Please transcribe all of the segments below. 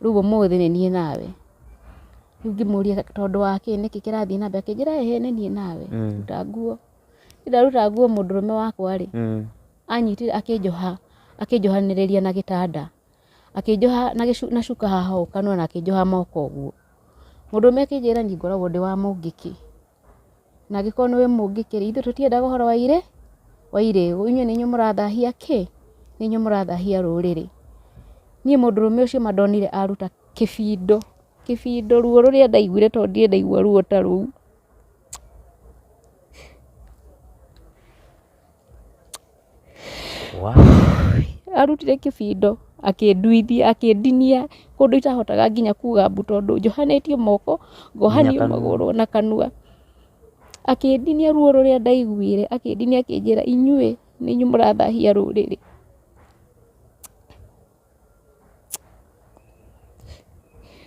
rugo mothe ni nie nawe ngimuria tondu wake niki kirathii na mbere kinjira he ni nie nawe ruta nguo ndaruta nguo mundurume wakwa ri anyitire akinjohaniriria na gitanda akinjoha na shuka haha ukanwa na akinjoha moko guo mundurume akinjira ni ngoragwo ndi wa mungiki na gikono we mungiki ri ithu tutiendaga horo waire inyu ninyu murathahia ki ninyu murathahia ruriri nie mundurume ucio madonire aruta kibindo ruo ruria ndaiguire to ndie ndaigua ruo ta ruu arutire kibindo akinduithia akindinia kundu itahotaga nginya kuga mbu tondu njohanĩtio moko ngohanio maguru na kanua akindinia ruo ruria ndaiguire akindinia akinjira inyue ninyu murathahia ruriri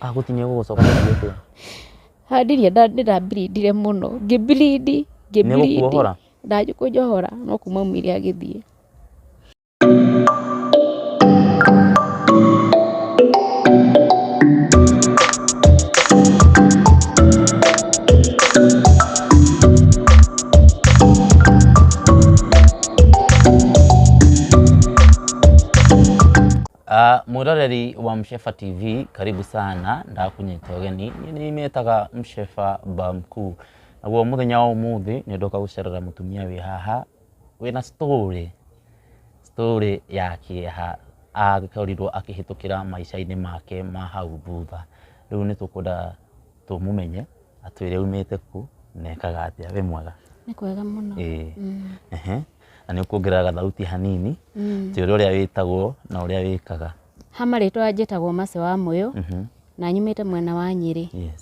agutinia gugucoka ndio handiria ndambirindire muno ngibirindi ndajukunjohora no kuma umire agithie Muroreri wa Mshefa TV, karibu sana ndakunyita ugeni nimetaga Mshefa Bamku naguo muthenya wa umuthi ni ndoka gucerera mutumia wi haha wina story yake agikorirwo akihitukira maisha-ini make ma hau thutha riu ni tukunda tumumenye atwire umite ku nekaga atia we mwega ni kwega muno na ni ukuongerera thauti hanini ti uria witagwo na uria wikaga hamaritwa njitagwo Mase wa Muyo na nyumite mwena wa Nyeri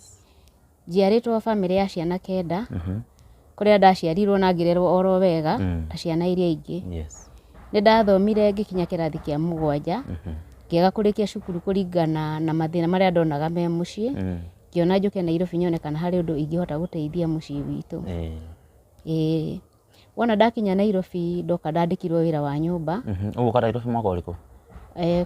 njiaritwo family ya ciana kenda kuria ndaciarirwo na ngirerwo oro wega ta ciana iria ingi ni ndathomire ngikinya kirathi kia 7 ngiaga kurikia cukuru kuringana na mathina maria ndonaga me mucii ngiona njuke Nairobi nyone kana hari undu ingihota guteithia mucii witu wona ndakinya Nairobi ndoka ndandikirwo wira wa nyumba uguka Nairobi mwaka uriku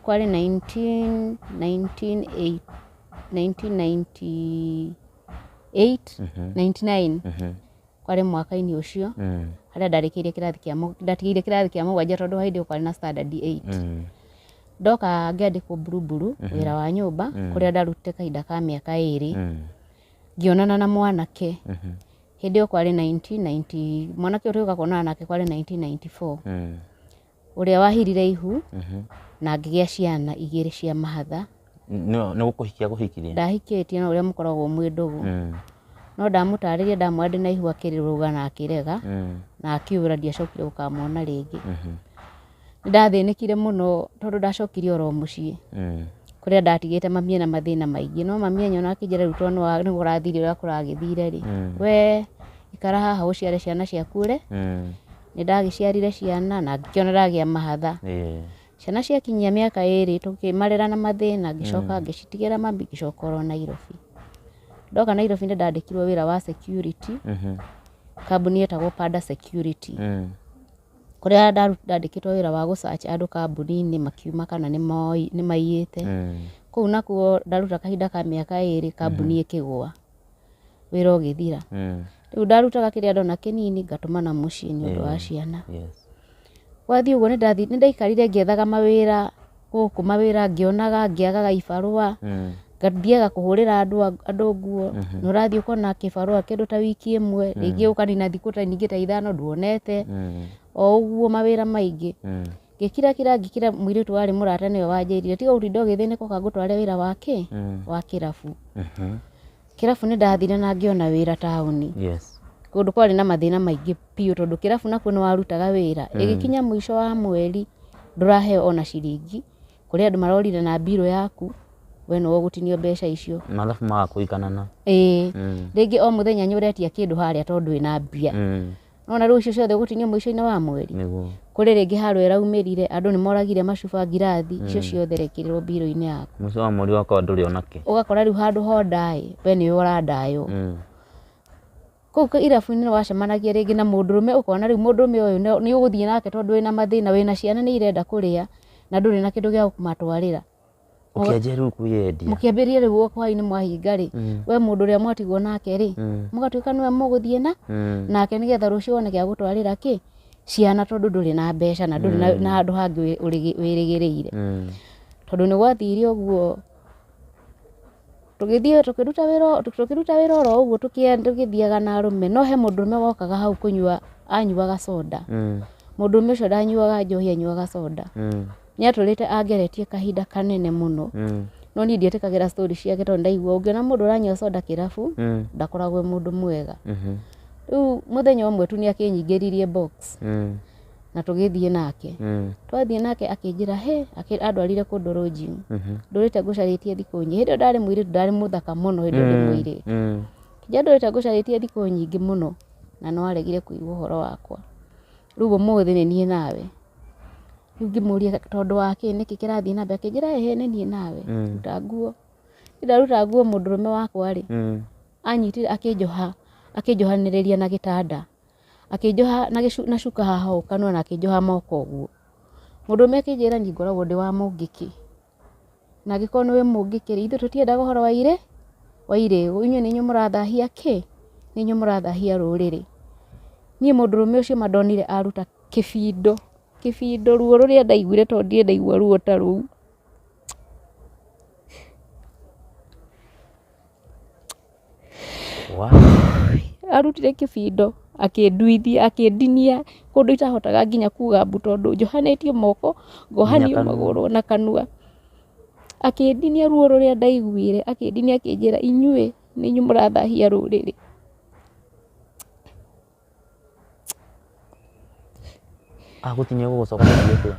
kwari 1999 kwari mwaka-ini ucio haria ndarikiire kirathi kia kirathi kia 7 tondu haindi kwari na standard 8 ndoka ngiandikwo Buruburu wira wa nyumba kuria ndarutite kahinda ka miaka 2 ngionana na mwanake hindi yo kwari 1990 mwanake uria ugakonana nake kwari 1994 uria wahirire ihu na ngigia ciana 2 cia mahatha no gukuhikia guhikirie ndahikitie na uria mukoragwo mwindugu no ndamutariria ndamwandi na ihu akiriruga na akirega na akiura ndiacokire gukamwona ringi ndathinikire muno tondu ndacokirie oro mucii kuria ndatigite mamie na mathina maingi no mamie nyona akijira rutwo ni gurathire uria kuragithire ri we ikara haha uciare ciana ciaku ri ni ndagiciarire ciana na ngikiona ndagia mahatha ciana ciakinyia miaka 2 tukimarera na mathina ngicoka ngicitigira mambi ngicoka oro Nairobi ndoka Nairobi ndandikirwo wira wa security kambuni etagwo Pada Security kuria ndandikitwo wira wa gusearch andu kambuni-ini makiuma kana ni maiyite kuu nakuo ndaruta kahinda ka miaka 2 kambuni ikigwa wira ugithira riu ndarutaga kiria ndona kinini ngatumana mucii ni undu wa ciana wathi uguo ni ndaikarire ngiethaga mawira guku mawira ngionaga ngiagaga ibarua ngathiaga kuhurira andu nguo nurathi ukona kibarua kindu ta wiki imwe ringi ukanina thiku ta nyingi ta 5 nduonete o uguo mawira maingi ngikira mwiritu wari murata niwe wanjirire tiga utinda ugithinika kangutware wira wake wa kirabu kirabu ni ndathire na ngiona wira tauni kundu kwari na mathina maingi piu tondu kirabu nakuo ni warutaga wira igikinya mwisho wa mweri ndurahe ona ciringi kuria andu marorire na biro yaku we no gutinio mbeca icio malafu magakuikanana ringi o muthenya nyuretia kindu haria tondu ina mbia nona riu icio ciothe gutinio mwisho-ini wa mweri kuri ringi haro iraumirire andu ni moragire macuba ngirathi icio ciothe rekirirwo biro-ini yaku mwisho wa mweri wakwa nduri onake ugakora riu handu ho ndai we niwe urandayo kuu irabu-ini wacemanagia ringi na mundurume ukona riu mundurume uyu ni uguthie nake tondu wina mathina wina ciana ni irenda kuria na nduri na kindu gia kumatwarira Ukianjia rĩu kwĩyendia. Mũkĩambĩrĩria rĩu hwainĩ mwahinga rĩ, we mũndũ ũrĩa mwatigwo nake rĩ, mũgatuĩka nĩwe mũgũthiĩ nake nĩgetha rũciũ wone gĩa gũtwarĩra ciana tondũ ndũrĩ na mbeca na ndũrĩ na handũ hangĩ wĩrĩgĩrĩire. Tondũ nĩ gwathire ũguo tũkĩruta wĩra oro ũguo tũgĩthiaga na arũme, no he mũndũrũme wokaga hau anyuaga soda. Mũndũrũme ũcio ndanyuaga njohi, anyuaga soda. Nĩatũrĩte angeretie kahinda kanene mũno. No niĩ ndietĩkagĩra story ciake tondũ ndaigua ũngĩona mũndũ ũranyua soda kĩrabu ndakoragwo mũndũ mwega. Rĩu mũthenya ũmwe tu nĩakĩnyingĩririe box na tũgĩthiĩ nake. Twathiĩ nake akĩnjĩra andwarire kũndũ lodging. Ndũrĩte ngũcarĩtie thikũ nyingĩ. Hĩndĩ ĩyo ndarĩ mũirĩtu, ndarĩ mũthaka mũno hĩndĩ ĩyo ndĩ mũirĩtu. Kĩnja ndũrĩte ngũcarĩtie thikũ nyingĩ mũno na no aregire kũigua ũhoro wakwa. Rĩu ũmũthĩ nĩ niĩ nawe. Rĩu ngĩmũria tondũ wa kĩ nĩkĩ kĩrathiĩ na mbere, akĩnjĩra nĩ niĩ nawe. Ruta nguo. Ndaruta nguo mũndũrũme wakwa rĩ, anyitire akĩnjohanĩrĩria na gĩtanda. Akĩnjoha na cuka haha kanua na akĩnjoha moko ũguo. Mũndũrũme akĩnjĩra niĩ ngoragwo ndĩ wa mũngĩki. Na angĩkorwo nĩwe mũngĩki rĩ, ithuĩ tũtiendaga ũhoro wa irĩgũ. Inyuĩ nĩ inyuĩ mũrathahia nĩ inyuĩ mũrathahia rũrĩrĩ. Niĩ mũndũrũme ũcio mandonire aruta kĩbindo ruo rũrĩa ndaiguire tondũ ndirĩ ndaigua ruo ta rũu. Arutire kĩbindo akĩndinia kũndũ itahotaga nginya kuga mbu tondũ njohanĩtio moko, ngohanio magũrũ na kanua. Akĩndinia ruo rũrĩa ndaiguire, akĩndinia akĩnjĩra inyuĩ nĩ inyuĩ mũrathahia rũrĩrĩ. Agũtinia gũgũcoka gũthiĩ.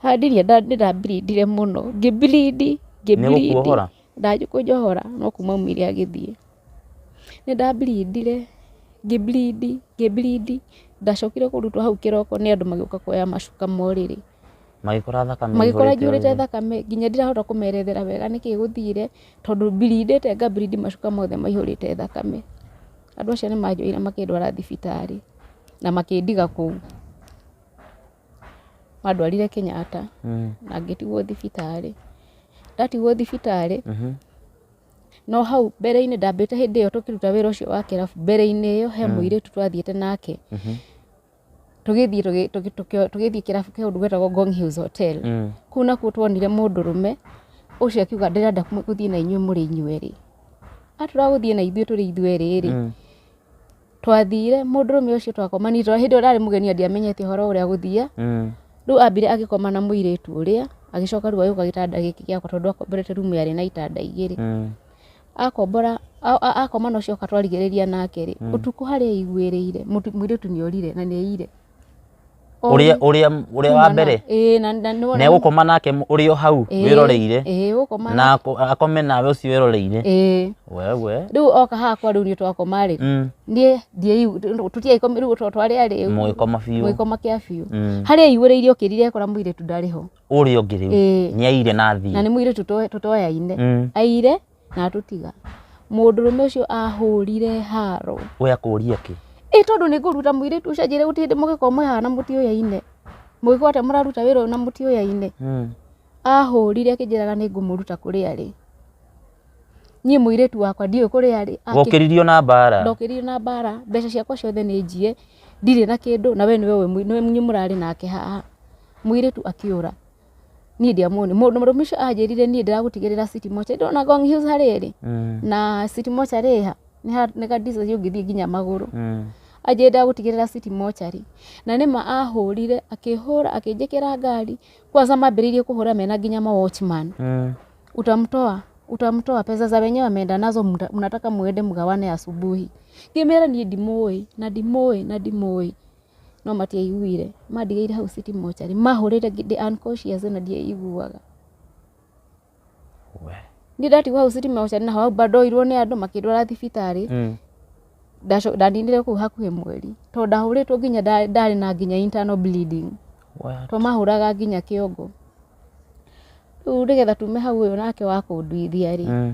Handirie ndĩrambirindire mũno. Ngĩbirindi. Ndakũnjohora no kuma umire agĩthiĩ. Nĩndambirindire. Ngĩbirindi. Ndacokire kũrutwo hau kĩroko nĩ andũ magĩũka kuoya macuka morĩrĩ. Magĩkora thakame. Magĩkora njurĩte thakame nginya ndirahota kũmerethera wega nĩkĩ gũthire tondũ mbirindĩte ngabirindi macuka mothe maihũrĩte thakame. Andũ acio nĩmanjoire makĩndwara thibitarĩ na makĩndiga kũu. Mandwarire Kenyatta na ngĩtigwo thibitarĩ. Ndatigwo thibitarĩ. No hau mbere-inĩ ndambĩte hĩndĩ ĩyo tũkĩruta wĩra ũcio wa kĩrabu, mbere-inĩ ĩyo he mũirĩtu twathiĩte nake. Tũgĩthiĩ kĩrabu kĩu gwetagwo Ngong Hills Hotel. Kũu nakuo tuonire mũndũrũme ũcio akiuga ndĩrenda gũthiĩ na inyuĩ mũrĩ inyuerĩ. Tũragũthiĩ na ithuĩ tũrĩ ithuerĩ rĩ. Twathire mũndũrũme ũcio twakomanire hĩndĩ ĩyo ndarĩ mũgeni ndiamenyete ũhoro ũrĩa gũthia. Rĩu ambire agĩkoma na mũirĩtu ũrĩa agĩcoka rĩu agĩũka gĩtanda gĩkĩ gĩakwa tondũ akomborete rumu yarĩ na itanda igĩrĩ. Akoma na ũcio twarigĩrĩria nake rĩ, ũtukũ harĩa aiguĩrĩire mũirĩtu nĩorire na nĩaire. Ũrĩa wa mbere na egũkoma nake ũrĩ o hau wĩroreire na akome nawe ũcio wĩroreire. Wewe rĩu oka hakwa rĩu nĩ twakoma rĩ, niĩ tũtiagĩkoma rĩu twarĩ arĩ mũgĩkoma kĩa biũ. Harĩa aiguĩrĩire okĩrire ekora mũirĩtu ndarĩ ho. Ũrĩa ũngĩ rĩu nĩaire na thiĩ na nĩ mũirĩtu tũtoyaine, aire na tũtiga. Mũndũrũme ũcio ahũrire haro. We akũria kĩ? Tondũ nĩ ngũruta mũirĩtu ũcio anjĩre gũtirĩ hĩndĩ mũgĩkorwo mwĩhaha na mũtioyaine. Mũgĩkorwo atĩ mũraruta wĩra ũyũ na mũtioyaine. Ahũrire akĩnjĩraga nĩ ngũmũruta kũrĩa arĩ. Niĩ mũirĩtu wakwa ndiũĩ kũrĩa arĩ. Gũkĩririo na mbara. Ndokĩririo na mbara. Mbeca ciakwa ciothe nĩ njie. Ndirĩ na kĩndũ na we nĩwe mũrarĩ nake haha. Mũirĩtu akĩũra. Niĩ ndiamwoni. Mũndũrũme ũcio anjĩrire niĩ ndĩragũtigĩrĩra City Mortuary. Ndona Ngong Hills harĩa ĩrĩ. Na City Mortuary ĩha nĩ kandica ũngĩthiĩ nginya magũrũ. Anjĩrire ndagũtigĩrĩra City Mortuary. Na nĩma ahũrire akĩhũra akĩnjĩkĩra ngari. Kwanza mambĩrĩirie kũhũra mena nginya ma watchman. Utamtoa pesa za wenyewe ameenda nazo, mnataka muende mgawane asubuhi. Ngĩmera niĩ ndimũĩ. No matiaiguire. Mandigĩire hau City Mortuary. Mahũrĩte ndĩ unconscious na ndiaiguaga. Niĩ ndatigwo hau City Mortuary na hau bado oirwo nĩ andũ makĩndwara thibitarĩ. Ndandindire kũu hakuhĩ mweri. Tondũ ndahũrĩtwo nginya ndarĩ na nginya internal bleeding. To mahũraga nginya kĩongo. Rĩu nĩgetha tume hau ũyũ nake wa kũnduithia rĩ.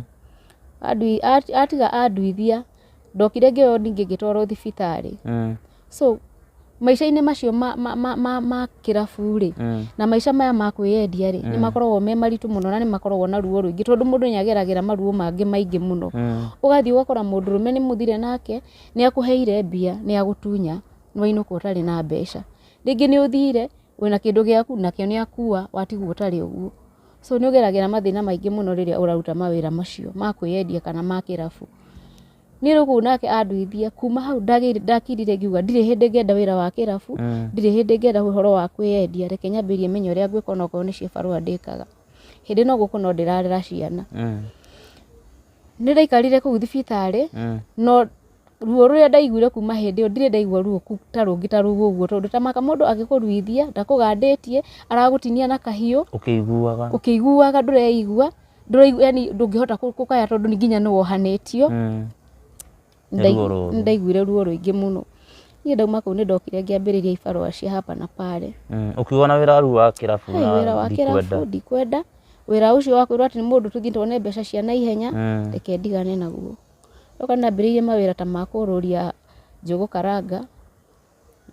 Atiga anduithia ndokire ngĩoyo ningĩ ngĩtwarwo thibitarĩ. So maica-inĩ macio ma kĩrabu rĩ na maica maya ma kwĩyendia rĩ nĩ makoragwo me maritũ mũno na nĩ makoragwo na ruo rũingĩ tondũ mũndũ nĩ ageragĩra maruo mangĩ maingĩ mũno ũgathiĩ ũgakora mũndũrũme nĩ mũthire nake nĩ akũheire mbia nĩ agũtunya nĩ wainũka ũtarĩ na mbeca rĩngĩ nĩ ũthire wĩna kĩndũ gĩaku nakĩo nĩ akua watigwo ũtarĩ ũguo so nĩ ũgeragĩra mathĩna maingĩ mũno rĩrĩa ũraruta mawĩra macio ma kwĩyendia kana ma kĩrabu nĩ rũgu nake anduithia kuma hau ndakirire ngiuga ndirĩ hĩndĩ ngenda wĩra wa kĩrabu ndirĩ hĩndĩ ngenda ũhoro wa kwĩyendia reke nyambĩrie menye ũrĩa ngwĩka onokorwo nĩ cibarũa ndĩkaga hĩndĩ no gũkũ no ndĩrarera ciana nĩ ndaikarire kũu thibitarĩ no ruo rũrĩa ndaiguire kuma hĩndĩ ĩyo ndirĩ ndaigua ruo ta rũngĩ ta rũu ũguo tondũ ta maka mũndũ agĩkũruithia ndakũgandĩtie aragũtinia na kahiũ ũkĩiguaga ndũreigua yani ndũngĩhota gũkaya tondũ nginya nĩ wohanĩtio ndaiguire ruo rũingĩ mũno niĩ ndauma kũu nĩ ndokire ngĩambĩrĩria ibarũa cia hapa na pale ũkiuga na wĩra wa kĩrabu na wĩra wa kĩrabu ndikwenda wĩra ũcio wakwĩrwo atĩ nĩ mũndũ tũthiĩ tuone mbeca cia naihenya reke ndigane naguo ndoka ndambĩrĩirie mawĩra ta ma kũrũria njũgũ karanga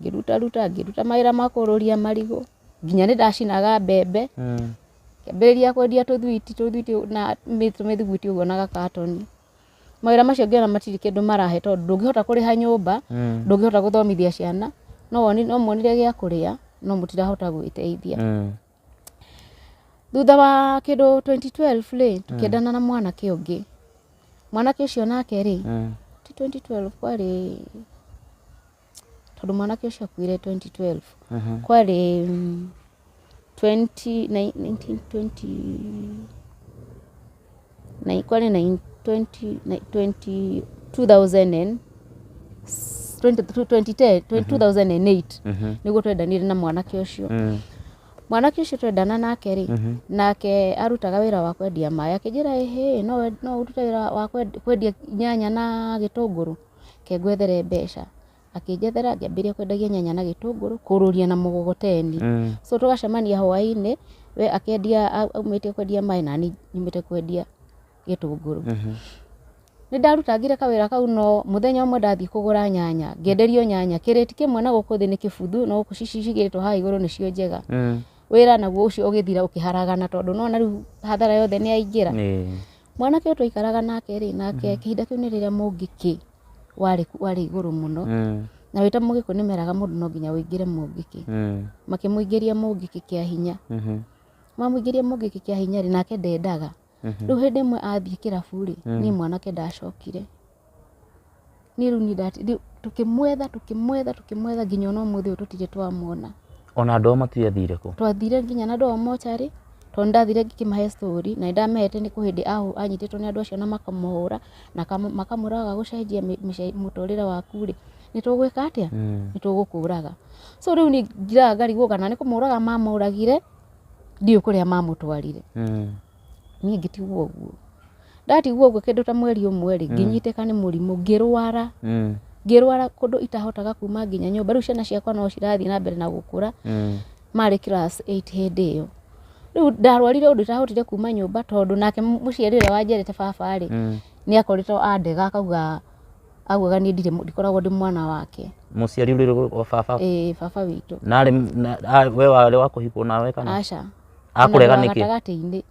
ngĩruta mawĩra ma kũrũria marigũ nginya nĩ ndacinaga mbembe kĩambĩrĩria kwendia tũthwiti na mĩthugwiti ũguo na gakatoni mawĩra macio ngĩona matirĩ kĩndũ marahe tondũ ndũngĩhota kũrĩha nyũmba ndũngĩhota gũthomithia ciana no monire gĩa kũrĩa no mũtirahota gwĩteithia thutha wa kĩndũ 2012 rĩ tũkĩendana na mwanake ũngĩ mwanake ũcio nake rĩ 2012 kwarĩ tondũ mwanake ũcio akuire 2012 kwarĩ 2008 nĩguo twendanire na mwanake ũcio mwanake ũcio twendana nake rĩ nake arutaga wĩra wa kwendia maĩ akĩnjĩra no urute wĩra wa kwendia nyanya na gĩtũngũrũ kengwethere mbeca akĩnjethera ngĩambĩrĩria kwendagia nyanya na gĩtũngũrũ kũrũria na mũgogoteni so tũgacemania hwaĩ-inĩ we akĩendia aumĩte kwendia maĩ na niĩ nyumĩte kwendia gĩtũngũrũ nĩ ndarutagire kawĩra kau no mũthenya ũmwe ndathiĩ kũgũra nyanya ngĩenderio nyanya kĩrĩti kĩmwe na gũkũ thĩ nĩ kĩbuthu no gũkũ cigĩrĩtwo haha igũrũ nĩcio njega wĩra naguo ũcio ũgĩthira ũkĩharagana tondũ no na rĩu hathara yothe nĩ yaingĩra mwanake ũyũ twaikaraga nake rĩ nake kĩhinda kĩu nĩ rĩrĩa mũngĩkĩ warĩ igũrũ mũno na wĩta mũgĩkũ nĩ meraga mũndũ no nginya wĩingĩre mũngĩkĩ makĩmũingĩria mũngĩkĩ kĩa hinya mamũingĩria mũngĩkĩ kĩa hinya rĩ nake ndendaga rĩu hĩndĩ ĩmwe athiĩ kĩrabu rĩ niĩ mwanake ndacokire niĩ rĩu tũkĩmwetha nginya no mũthĩ ũyũ tũtirĩ twamwona ona andũ matiathire kũ twathire nginya na andũ a mocarĩ tondũ ndathire ngĩkĩmahe story na ndamehete nĩ kũ hĩndĩ anyitĩtwo nĩ andũ acio na makamũhũra na makamũraga gũcenjia mũtũrĩre waku rĩ nĩ tũgwĩka atĩa nĩ tũgũkũraga so rĩu nĩ ngiraga ngarigwo kana nĩ kũmũraga mamũragire ndiũ kũrĩa mamũtwarire niĩ ngĩtigwo ũguo ndatigwo ũguo kĩndũ ta mweri ũmwe rĩ ngĩnyitĩka nĩ mũrimũ ngĩrwara kũndũ itahotaga kuma nginya nyũmba rĩu ciana ciakwa no cirathiĩ na mbere na gũkũra marĩ class 8 hĩndĩ ĩyo rĩu ndarwarire ũndũ itahotire kuma nyũmba tondũ nake mũciari ũrĩa wanjerete baba rĩ nĩ akoretwo andega augaga niĩ ndikoragwo ndĩ mwana wake mũciari ũrĩa wa baba baba witũ we warĩ wa kũhikwo nawe kana aca akũrega nĩkĩ gatagatĩ-inĩ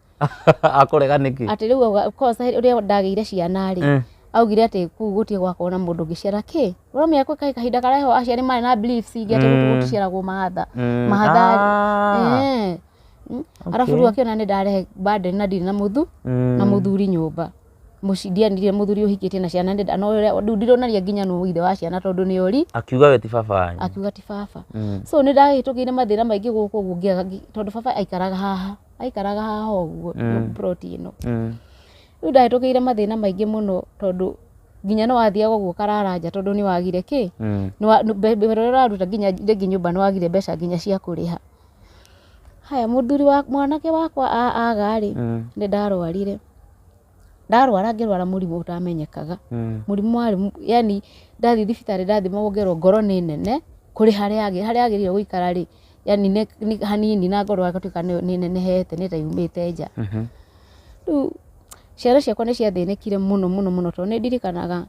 akũrega nĩkĩ atĩ rĩu kosa ũrĩa ndagĩire ciana rĩ augire atĩ kũu gũtiĩ gwakorwo na mũndũ ũngĩciara kĩ ũramenya kwĩ kahinda karaihu aciari marĩ na beliefs ingĩ atĩ gũticiaragwo mahatha arabu rĩu akĩona nĩ ndarehe burden na ndirĩ na mũthuri nyũmba ndianire mũthuri ũhikĩtie na ciana rĩu ndironaria nginya nũ ithe wa ciana tondũ nĩ ori akiuga we ti baba akiuga ti baba so nĩ ndahĩtũkĩire mathĩna maingĩ gũkũ ũguo tondũ baba aikaraga haha ũguo plot ĩno rĩu ndahĩtũkĩire mathĩna maingĩ mũno tondũ nginya no wathiaga ũguo kararanja tondũ nĩ wagire kĩ wĩra ũrĩa ũraruta nginya rĩngĩ nyũmba nĩ wagire mbeca nginya cia kũrĩha haya mũthuri wa mwanake wakwa aga rĩ nĩ ndarwara ngĩrwara mũrimũ ũtamenyekaga mũrimũ warĩ yani ndathi thibitarĩ ndathimwo ngerwo ngoro nĩ nene kũrĩ harĩa agĩrĩirwo gũikara rĩ yani nĩ hanini na ngoro agatuĩka nĩ nenehete nĩ ta yumĩte nja rĩu ciana ciakwa nĩ ciathĩnĩkire mũno tondũ nĩ ndirikanaga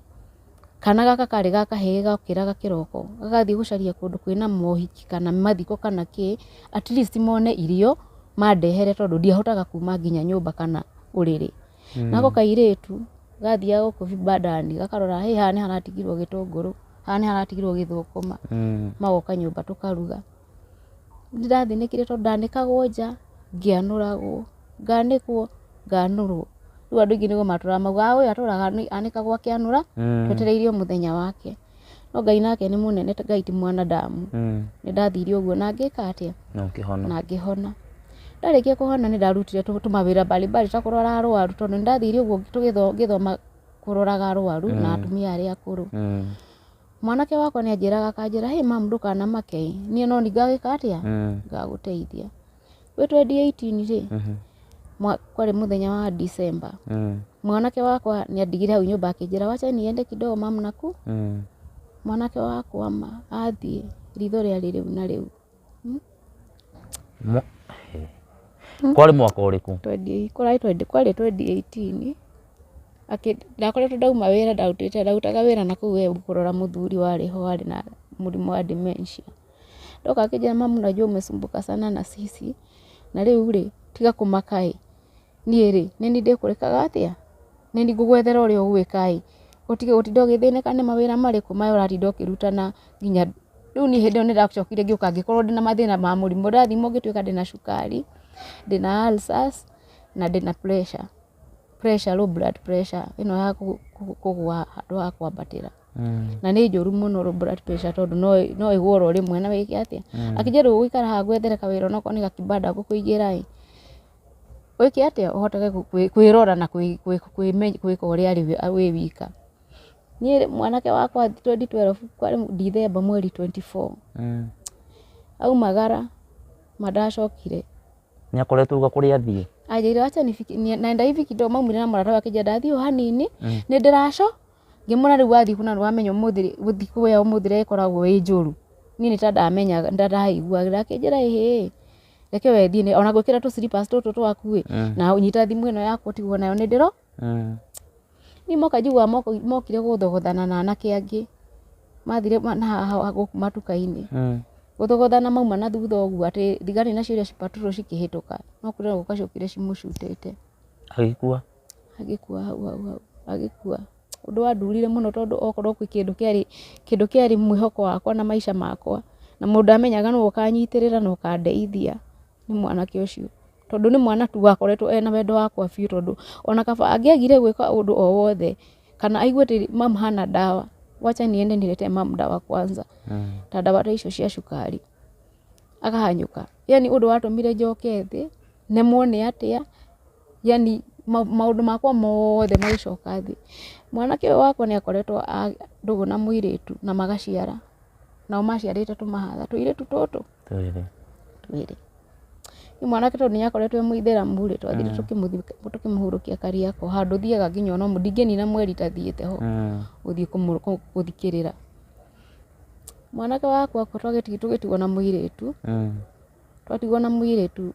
kana gaka karĩ gakahege gakĩraga kĩroko gagathiĩ gũcaria kũndũ kwĩna mohiki kana mathiko kana kĩ at least mone irio mandehere tondũ ndiahotaga kuma nginya nyũmba kana ũrĩrĩ. Nako kairĩtu gathiaga gũkũ vibandani gakarora haha nĩ haratigirwo gĩtũngũrũ, haha nĩ haratigirwo gĩthũkũma, magoka nyũmba tũkaruga. Ndĩrathĩnĩkire tondũ ndanĩkagwo nja ngĩanũragwo, nganĩkwo nganũrwo. Rĩu andũ aingĩ nĩguo matũraga mauga ũyũ atũraga anĩkagwo akĩanũra twetereirio mũthenya wake. No Ngai nake nĩ mũnene, Ngai ti mwanadamu. Nĩndathire ũguo na ngĩka atĩa na ngĩhona. Ndarĩkia kũhona nĩ ndarutire tũmawĩra mbalimbali ta kũrora arwaru tondũ nĩndathire ũguo tũgĩthoma kũroraga arwaru na atumia arĩa akũrũ. Mwanake wakwa nĩ anjĩraga akanjĩra hey mamu ndũkanamake niĩ no ningagĩka atĩa ngagũteithia. Gwĩ 2018 rĩ kwarĩ mũthenya wa December. Mwanake wakwa nĩ andigire hau nyũmba akĩnjĩra wacha niende kidogo mamu naku. Mwanake wakwa athiĩ ritho rĩarĩ rĩu na rĩu. Kwarĩ mwaka ũrĩkũ? Kwarĩ 2018. Ndakoretwo ndauma wĩra ndarutaga wĩra na kũu kũrora mũthuri warĩ ho warĩ na mũrimũ wa dementia. Ndoka akĩnjĩra mamu najua umesumbuka sana na sisi na rĩu rĩ tiga kũmaka niĩ rĩ nĩ ndĩkũrĩkaga atĩa nĩ ngũgwethera ũrĩa ũgwĩka ũtige gũtinda ũgĩthĩnĩka nĩ mawĩra marĩkũ maya ũratinda ũkĩrutana nginya rĩu niĩ hĩndĩ ĩyo nĩndacokire ngĩũka ngĩkorwo ndĩna mathĩna ma mũrimũ ndathimwo ngĩtuĩka ndĩna cukari, ndĩna ulcers na ndĩna low blood pressure ĩno ya kũgwa handũ ha kwambatĩra. Na nĩ njũru mũno low blood pressure tondũ no ĩgũoro rĩmwe na wĩke atĩa. Akĩnjĩra ũgũikara haha gwethere kawĩra onakorwo nĩ gakibanda gũkũigĩra wĩke atĩa ũhotage kwĩrora na gwĩka ũrĩa wĩ wika. Niĩ mwanake wakwa 2012 kwarĩ December mweri 24 aumagara mandacokire. Nĩakoretwo uga kũrĩa athiĩ? Anjĩra wacha naenda hivi kidogo maumire na mũrata wake ndathiĩ o hanini nĩ ndĩraco ngĩmwĩra rĩu wathiĩ kuna nĩwamenya ũmũthĩ gũthiĩ kũya ũmũthĩ ĩkoragwo ĩ njũru. Niĩ nĩ ta ndamenyaga ndaraiguaga akĩnjĩra reke wethiĩ ona gwĩkĩra tũ slippers tũtũ twaku na ũnyita thimũ ĩno yakwa ũtigwo nayo nĩ ndĩro. Niĩ moka njigua mokire gũthogothana na anake angĩ mathire haha gũkũ matuka-inĩ gũthogothana mauma na thutha ũguo atĩ thigari nacio iria cipatrol cikĩhĩtũka no kũrĩa gũkacokire cimucutĩte. Agĩkua? Agĩkua hau agĩkua. Ũndũ wandurire mũno tondũ okorwo kwĩ kĩndũ kĩarĩ mwĩhoko wakwa na maica makwa na mũndũ amenyaga nĩwe ũkanyitĩrĩra na ũkandeithia nĩ mwanake ũcio tondũ nĩ mwana tu wakoretwo ena wendo wakwa biũ tondũ ona kaba angĩagire gwĩka ũndũ o wothe kana aiguĩte mamu hana dawa wacha niende nilete mamu dawa kwanza ta dawa icio cia cukari akahanyũka. Yani ũndũ watũmire njoke thĩ nemwo nĩ atĩa yani maũndũ makwa mothe magĩcoka thĩ. Mwanake ũyũ wakwa nĩ akoretwo ndũgũ na mũirĩtu na magaciara nao maciarĩte tũmahatha tũirĩtu tũtũ twĩrĩ. Ni mwanake tondũ nĩakoretwo mũithĩramu rĩ twathire tũkĩmũhurũkia Kariako handũ thiaga nginya no ndingĩnina mweri tathiĩte ho gũthiĩ gũthikĩrĩra. Mwanake wakwa tũgĩtigwo na mũirĩtu twatigwo na mũirĩtu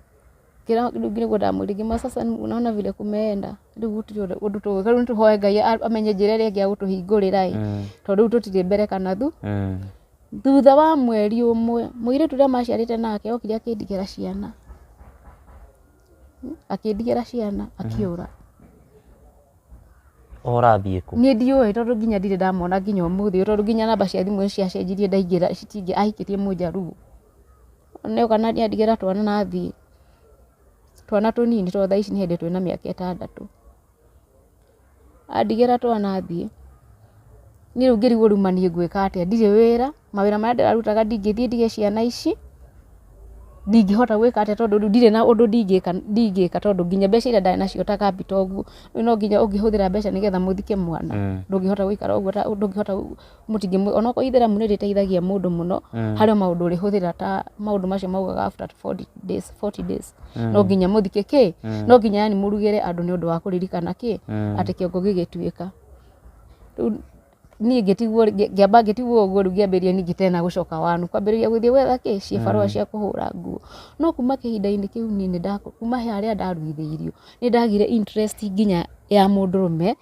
kila ndugu ndamwĩrĩgia sasa unaona vile kumeenda rĩu gũtirĩ ũndũ tũgwĩka rĩu nĩtũhoe Ngai amenye njĩra ĩrĩa ĩngĩ ya gũtũhingũrĩra tondũ rĩu tũtirĩ mbere kana thutha wa mweri ũmwe mũirĩtu ũrĩa maciarĩte nake okire akĩndigĩra ciana akĩũra. Ũrathiĩ kũ? Niĩ ndiũĩ tondũ nginya ndirĩ ndamona nginya ũmũthĩ tondũ nginya namba cia thimũ ciacenjirie ndaingĩra ahikĩtie Mũjaruo. Nĩo kana nĩandigĩra twana nathiĩ twana tũnini tondũ thaa ici nĩ hĩndĩ twĩna mĩaka 6. Andigĩra twana thiĩ niĩ rĩu ngĩrigwo rĩu niĩ ngwĩka atĩa ndirĩ wĩra mawĩra marĩa ndĩrarutaga ndingĩthiĩ ndige ciana ici ndingĩhota gwĩka atĩa tondũ rĩu ndirĩ na ũndũ ndingĩka tondũ nginya mbeca iria ndarĩ nacio ta capital ũguo no nginya ũngĩhũthĩra mbeca nĩgetha mũthike mwana ndũngĩhota gũikara ũguo ndũngĩhota mũtingĩ onokorwo itheramu nĩ rĩteithagia mũndũ mũno harĩ maũndũ ũrĩhũthĩra ta maũndũ macio maugaga after 40 days no nginya mũthike no nginya yani mũrugĩre andũ nĩ ũndũ wa kũririkana atĩ kĩongo gĩgĩtuĩka. Rĩu niĩ ngĩtigwo ũguo rĩu ngĩambĩrĩria ningĩ tena gũcoka wanu kwambĩrĩria gũthiĩ gwetha cibarũa cia kũhũra nguo no kuma kĩhinda-inĩ kĩu niĩ kuma harĩa ndaruithĩirio nĩ ndagire interest nginya ya mũndũrũme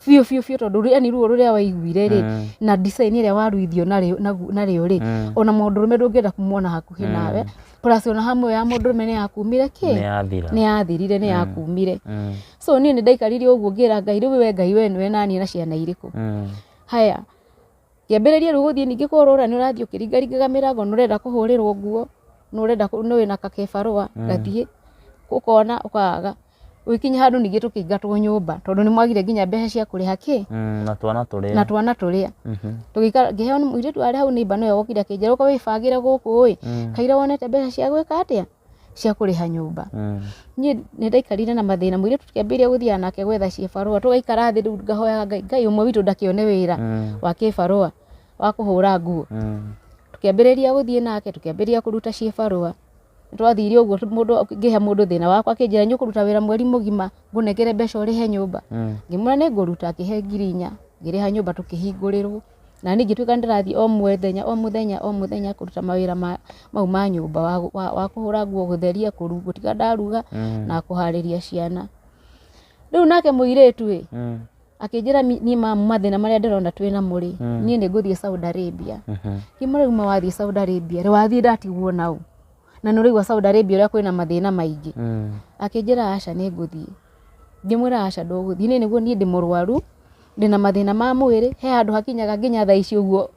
biũ tondu yani ruo ruria waiguire ri na design ĩrĩa waruithio narĩo ri ona mũndũrũme ndũngĩenda kumuona hakuhĩ nawe plus ona hamwe ya mũndũrũme nĩ yakumire nĩ yathirire nĩ yakumire so niĩ nĩ ndaikarire ũguo ngĩra Ngai rĩu we Ngai we nani na ciana irĩkũ haya kĩambĩrĩria rĩu gũthiĩ ningĩ kũrũra nĩ ũrathiĩ ũkĩringaringaga mĩrango nĩ ũrenda kũhũrĩrwo nguo nĩ ũrenda wĩna kakebarũa gathiĩ ũkona ũkaga wikinya handu ningĩ tũkĩingatwo nyũmba tondu nĩ mwagire nginya mbeca cia kũrĩha kĩ na twana tũrĩa tũgĩikara ngĩheo nĩ mũirĩtu arĩa hau nĩimba no yokire akĩnjĩra ũka wĩbagĩre gũkũ kaira wonete mbeca cia gwĩka atĩa cia kũrĩha nyũmba niĩ nĩ ndaikarire na mathĩna mũirĩtu tukĩambĩrĩria gũthiaga nake gwetha ciĩbarũa tũgaikara thĩ rĩu ngahoyaga Ngai ũmwe witũ ndakĩone wĩra wa kĩbarũa wa kũhũra nguo tukĩambĩrĩria gũthiĩ nake tukĩambĩrĩria kũruta ciĩbarũa twathire ũguo mũndũ ngĩhe mũndũ thĩna wakwa akĩnjĩra nĩ ũkũruta wĩra mweri mũgima ngũnengere mbeca ũrĩhe nyũmba ngĩmwĩra nĩ ngũruta akĩhe 4,000 ngĩrĩha nyũmba tũkĩhingũrĩrwo na niĩ ngĩtuĩka ndĩrathiĩ o mũthenya kũruta mawĩra mau ma nyũmba wa kũhũra nguo gũtheria gũtiga ndaruga na kũharĩria ciana rĩu nake mũirĩtu akĩnjĩra niĩ mathĩna marĩa ndĩrona twĩna mũrĩ niĩ nĩ ngũthiĩ Saudi Arabia ngĩmwĩra uma wathiĩ Saudi Arabia rĩ wathiĩ ndatigwo naũ na nĩ ũraigua Saudi Arabia ũrĩa kwĩna mathĩna maingĩ akĩnjĩra aca nĩ ngũthiĩ ngĩmwĩra aca ndũgũthiĩ nĩ nĩguo niĩ ndĩ mũrwaru ndĩna mathĩna ma mwĩrĩ he handũ hakinyaga nginya thaa ici ũguo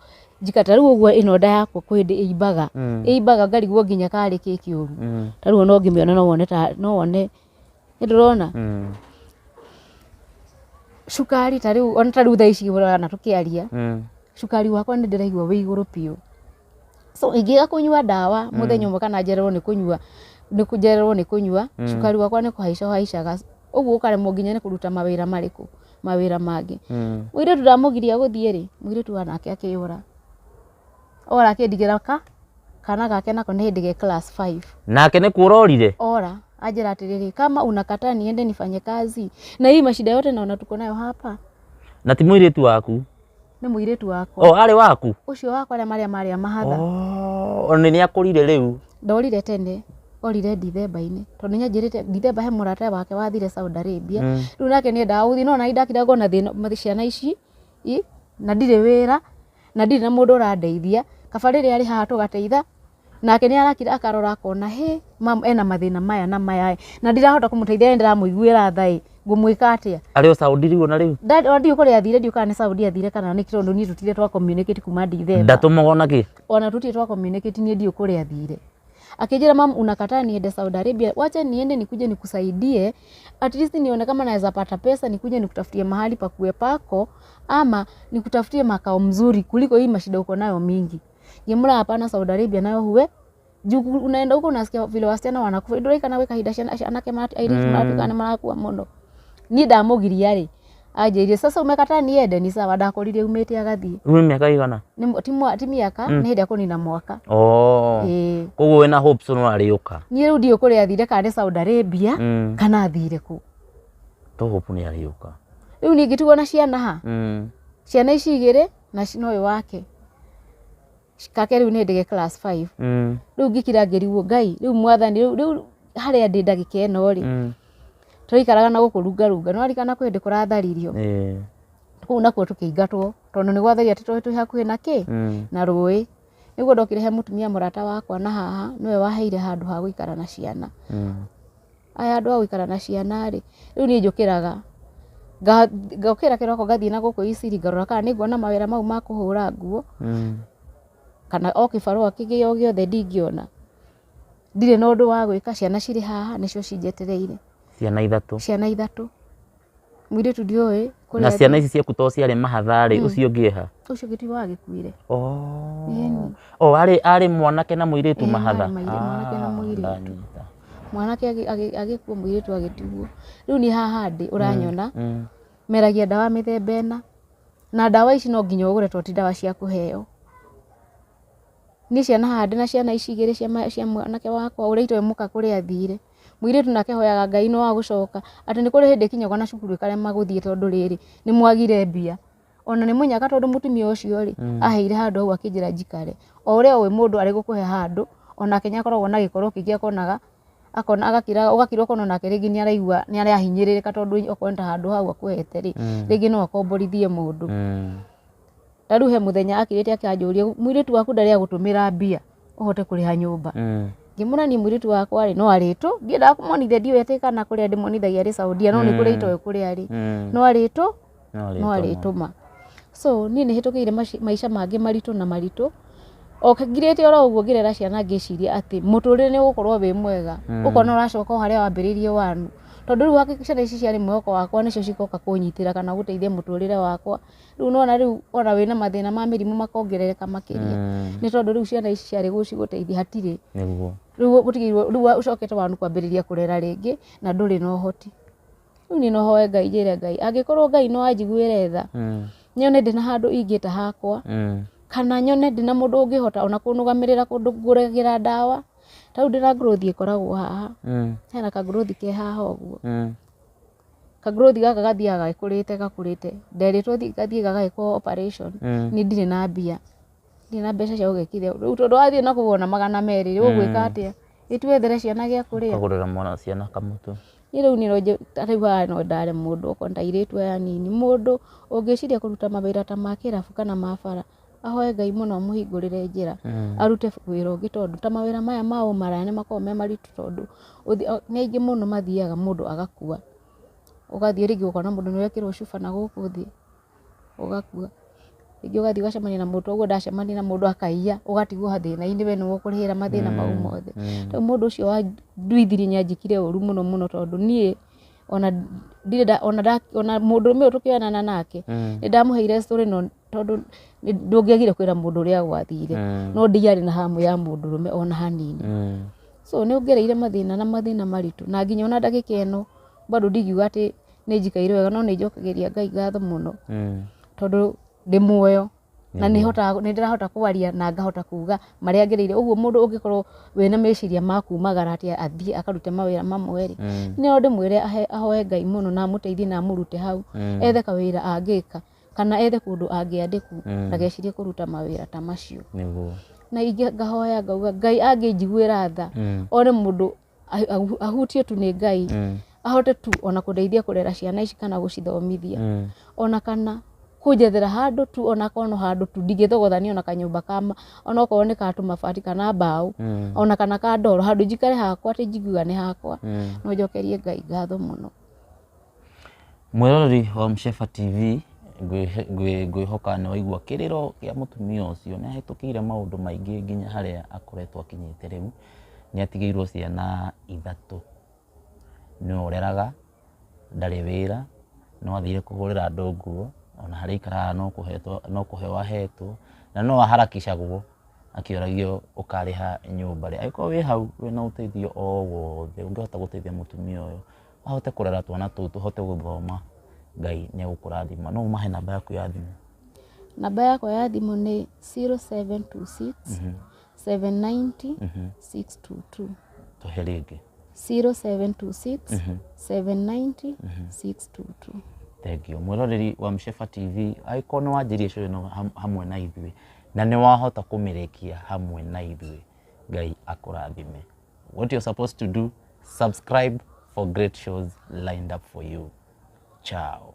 njikata rĩu ũguo ĩno nda yakwa kwĩndĩ ĩimbaga ngarigwo nginya karĩ kĩ kĩũru ta rĩu no ngĩmĩona no wone nĩ ndĩrona cukari ta rĩu ona ta rĩu thaa ici na tũkĩaria cukari wakwa nĩ ndĩraigua wĩ igũrũ biũ so ingĩga kũnyua ndawa mũthenya ũmwe kana njererwo nĩ kũnyua cukari wakwa nĩ kũhaicaga ũguo ũkaremwo nginya nĩ kũruta mawĩra marĩkũ mawĩra mangĩ mũirĩtu ndamũgiria gũthiĩ rĩ mũirĩtu wanake akĩyũra ora akĩndigĩra kana gake nako nĩ hĩndĩ ge class 5 nake nĩ kũrorire ora ajira atĩrĩrĩ kama unakataa niende nifanye kazi na hii mashida yote naona tuko nayo hapa na ti mũirĩtu waku nĩ mũirĩtu wakwa arĩ waku ũcio wakwa marĩa mahatha ona nĩ akũrire rĩu ndorire tene orire Dithemba-inĩ tondu nyanjĩrĩte Dithemba he mũrata wake wathire Saudi Arabia rĩu nake nĩ endaga gũthiĩ no na indakira ngona thĩna ciana ici na ndirĩ wĩra na ndirĩ na mũndũ ũrandeithia kaba rĩrĩa arĩ haha tũgateitha nake nĩ arakira akarora akona mam ena mathĩna maya na maya na ndirahota kũmũteithia ndĩramũiguĩra tha ngũmwĩka atĩa arĩ o Saudi rĩu na rĩu ndio kũrĩa athire ndio kana nĩ Saudi athire kana nĩ kĩrondo niĩ tũtire twa communicate kuma Dithemba ndatũmagwo nakĩ ona tũtire twa communicate niĩ ndio kũrĩa athire akijira mam unakataa niende Saudi Arabia wacha niende nikuje nikusaidie at least nione kama naweza pata pesa nikuje nikutafutie mahali pa kuepako ama nikutafutie makao mzuri kuliko hii mashida uko nayo mingi Ngĩmwĩra hapana Saudi Arabia nayo huwe juu unaenda huko unasikia vile wasichana wanakufa ndoreka nawe kahinda anake maratuka marakuwa mũno ni ndamũgiria rĩ anjĩrie sasa umekataa niende ni sawa ndakorire umĩte agathie rĩu mĩaka igana ti mĩaka nĩ hĩndĩ kũnina mwaka koguo wĩna hopes no arĩũka niĩ rĩu ndio kũrĩa athire kana Saudi Arabia kana athire ku to hope nĩ arĩũka rĩu niĩ ngĩtigwo na ciana ciana ici igĩrĩ na cinoyo wake kake rĩu nĩ ndege class 5 rĩu ngĩkira ngĩrigwo Ngai rĩu mwathani rĩu harĩa ndĩ ndagĩka ĩno rĩ tũikaraga na gũkũrunga no arikana kwende kũratharirio kũu nakuo tũkĩingatwo tondũ nĩ gwatharia atĩ twĩ hakuhĩ na kĩ na rũĩ nĩguo ndokire he mũtumia mũrata wakwa na haha nĩwe waheire handũ ha gũikara na ciana aya andũ a gũikara na ciana rĩ rĩu niĩ njũkĩraga ngokĩra kĩroko ngathiĩ na gũkũ Isiri ngarora kana nĩnguona mawĩra mau ma kũhũra nguo kana o kĩbarũa kĩgĩo gĩothe ndingĩona ndirĩ na ũndũ wa gwĩka ciana cirĩ haha nĩcio cinjetereire ciana ithatũ mũirĩtu ndiũĩ na ciana ici ciaku to ciarĩ mahatha rĩ ũcio ngĩha ũcio gĩtĩ wagĩkuire arĩ mwanake na mũirĩtu mahatha mwanake na mũirĩtu mwanake agĩkuo mũirĩtu agĩtigwo rĩu ni haha ndĩ ũranyona meragia ndawa mĩthemba ĩna na ndawa ici no nginya ũgũre to ti ndawa cia kũheo ni ciana haha ndĩ na ciana ici igĩrĩ cia mwanake wakwa ũrĩa itoe mũka kũrĩa athire mũirĩtu nake hoyaga Ngai no wa gũcoka atĩ nĩ kũrĩ hĩndĩ kinyagwo na cukuru ikarema gũthiĩ tondũ rĩrĩ nĩ mwagire mbia ona nĩ mũnyaka tondũ mũtumia ũcio rĩ aheire handũ hau akĩnjĩra njikare o ũrĩa ũĩ mũndũ arĩ gũkũhe handũ ona Kenya koragwo na gĩkoro kĩngĩ akonaga akona agakira ugakira kono nake ringi ni araigua ni arahinyirika tondu okwenda handu hau akwete ri ringi no akomborithie mundu taru he muthenya akirite akianjuria mwiritu waku ndari agutumira mbia uhote kuriha nyumba ngimura ni mwiritu wakwa ri no aritu ngienda kumonithia ndiwete kana kuria ndimonithagia ri Saudia no ni kuria itoe kuria ri no arituma so ni hitukiire maisha mangi maritu na maritu okagirete ora uguo ngirera ciana ngiciria ati muturire ni ugukorwo wi mwega ukona uracoka haria wambiririe wanu tondu riu hakikisha ici ciari mwoko wakwa nicio cikoka kunyitira kana guteithia muturire wakwa riu nona riu ona wina mathina ma mirimu makongerereka makiria ni tondu riu ciana ici ciari guciguteithia hatiri niguo riu gutigirwo riu ucokete wanu kwambiriria kurera ringi na nduri no hoti riu ni no hoe Ngai njire Ngai angikorwo Ngai no anjiguire tha nyone ndina handu ingita hakwa kana nyone ndina mundu ungihota ona kunugamirira kundu nguragira ndawa tau ndira growth ikoragwo haha hena ka growth ke haha uguo ka growth gaka gathiaga gakurite nderitwo gathie gagekwo operation ni ndire na mbia ndina mbeca cia ugekithia riu tondu wathie na kuona 200 riu gwika atia itwethere ciana gia kuria kagurira mwana ciana kamutu riu ni roje tariwa no ndare mundu okontairĩtwo ya nini mundu ungiciria kuruta mawira ta makirabu kana mabara ahoe Ngai muno muhingurire njira arute wira ungi tondu ta mawira maya mao marane makao me maritu tondu ni aingi muno mathiaga mundu agakua ugathie ringi ukona mundu ni wekirwo cuba na guku thie ugakua ringi ugathie ugacemania na mundu uguo ndacemania na mundu akaiya ugatigwo hathina-ini we niwe ukurihira mathina mau mothe tondu mundu ucio wa nduithiri nyanjikire uru muno tondu nie ona ndirida ona mundu me tukianana nake ni ndamuheire story no tondu ndungiagire kwira mundu uria gwathire no ndiari na hamu ya mundu rume ona hanini so ni ungereire mathina na mathina maritu na nginya ona ndagika eno bado ndigiuga ati ni njikaire wega no ni njokageria Ngai ngatho muno tondu ndi muoyo na ni ndirahota kwaria na ngahota kuga maria ngereire uguo mundu ungikorwo wena meciria makumagara ati athie akarute mawira mamweri ni ndi mwire ahoe Ngai muno na muteithie na murute hau ethe kawira angika kana ethe kundu angiandiku ndagecirie kuruta mawira ta macio niguo na ingi ngahoya ngauga Ngai angijiguira tha one mundu ahutio tu ni Ngai ahote tu ona kundeithia kurera ciana ici kana gucithomithia ona kana kunjethera handu tu ona kono handu tu ndigithogothania ona kanyumba kama ona okorwo ni katu mabati kana mbao ona kana ka ndoro handu njikare hakwa ati njiguga ni hakwa no njokerie Ngai ngatho muno mwirori wa Mshefa TV ngwihoka ni waigua kiriro kia mutumia ucio ni ahitukire maundu maingi nginya haria akoretwo akinyite riu ni atigiirwo ciana 3 ni oreraga ndari wira no athire kugurira andu nguo ona hari ikara no kuhewa hetwo na no aharakicagwo akioragio ukariha nyumba ri aiko wi hau we no uteithio o wothe ungihota guteithia mutumia uyu ahote kurera twana tutu hote guthoma Ngai ni agukurathima no umahe namba yaku ya thimu namba yako ya thimu ni 0726 790 622 toherege 0726 790 622 Thank you. Mwiroreri wa Mshefa TV aikono wanjirie show no hamwe na ithui na ni wahota kumirekia hamwe na ithui Ngai akurathime. What you're supposed to do, subscribe for great shows lined up for you. Ciao.